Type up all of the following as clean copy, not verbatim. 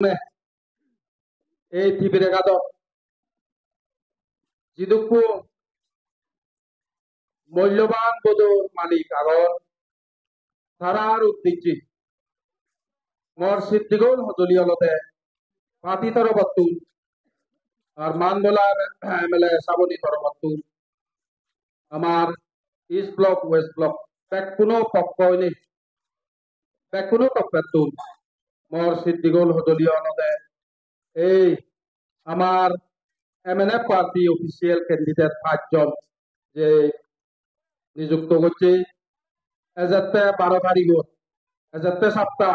এই টিভিরেগাদক যিদুকু মূল্যবান বদর মালিক আগর তারার উদ্দিজি মর সিদ্দিগুল হজলিয়লতে পাতি তরবত্তু আর মান বলার এমএলএ সাবনি তরবত্তু আমার ইস্ট ব্লক ওয়েস্ট ব্লক কোনো পক্ষ নেই কোনো পক্ষের মর সিদ্দিগুল হজলিয়লতে এই আমার এমএনএফ পার্টি অফিসিয়াল ক্যান্ডিডেট 5 জন যে নিযুক্ত করছে এজাতে 12 তারিখ এজাতে সপ্তাহ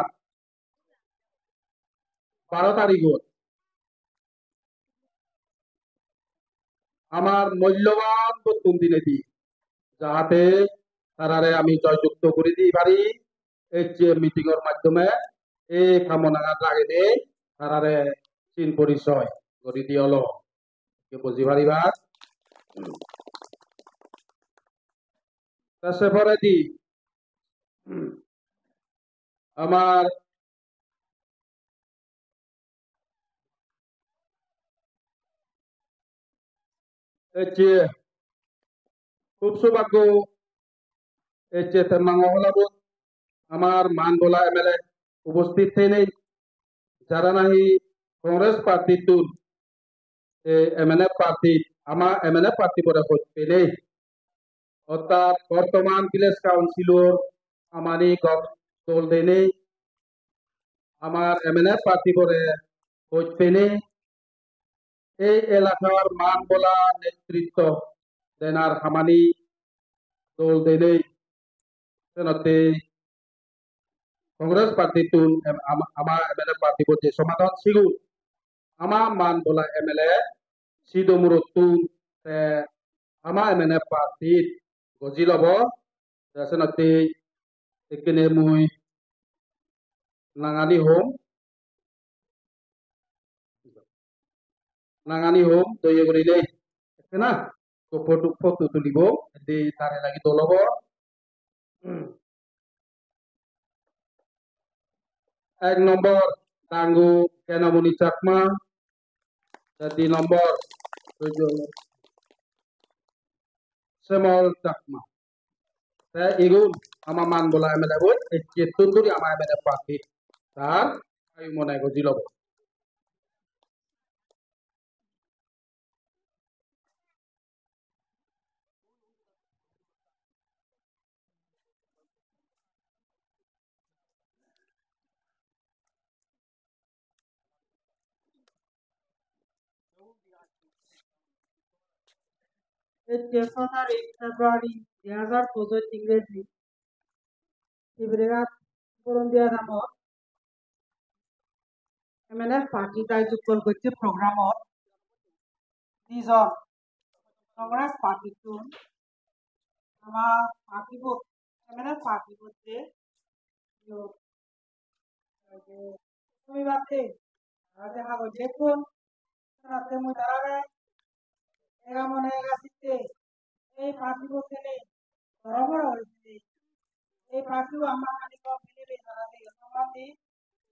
12 তারিখ আমার মূল্যবান বক্তব্য দিনে দি যাতে তারারে আমি জয়যুক্ত করে দিই পারি এই যে মিটিং এর মাধ্যমে এই কামনা লাগে দে তারারে চিন পরিচয় করে দিয়ল বুঝি পারিবা তারপরে দি আমার এই যে খুব সৌভাগ্য এই যে তেমনাঙ্গলাবত আমার মান বলা এমএলএ উপস্থিত নেই যারা নাহি কংগ্রেস পার্টি তুল এমএনএফ পার্টি আমার এমএনএফ পার্টি পরে হচ্ছে নেই অর্থাৎ বর্তমান ভিলেজ কাউন্সিলর আমারই দল দেনে আমার এমএনএফ পার্টি পরে হচ্ছে নেই এই এলাকার মান বলা নেতৃত্ব দেনার হামানি দল দেনে কংগ্রেস পার্টি তুন আমার এমএলএ পার্টি বলছে সমাধান সিগু আমার মান বলা এমএলএ সিদমুরত তুন আমার এমএনএফ পার্টি গজি লব সেনাতে এখানে মুই নাঙানি হোম দয়ে করিলে না ফটো তুলিব তারে লাগি দলব এক নম্বর ডাঙ্গু কেনামণি চাকমা 2 নম্বর শ্যামল চাকমা এগুন আমার মান বলা এমএলএ বই তুন্দুরি আমার এমএলএ পার্টি তার মনে গজি লব Februari 2025 ইংরেজি ইব্রেগাত করন্দিয়া নামত এমএনএফ পার্টি কার্যকর করছে প্রোগ্রামত দুজন কংগ্রেস পার্টি তুন আমার পার্টি এমএনএফ পার্টি করছে তুমি বাদে দেখা দেখুন রাতে মুই দাঁড়াবে এরা মনে গাছিতে এই পার্টি করতে নেই সরবরাহ হয়েছে এই পার্টিও আমার মালিক মিলিবে তারা দিয়ে সম্বন্ধী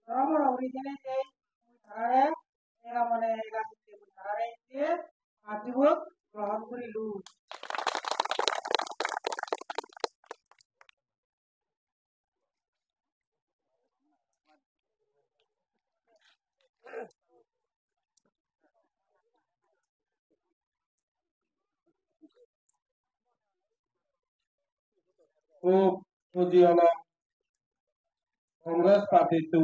সরবরাহ অরিজিনে যে তারারে এরা মনে গাছিতে তারারে দিয়ে পার্টিও গ্রহণ করিলু খুব খুঁজি হল কংগ্রেস পার্টি তো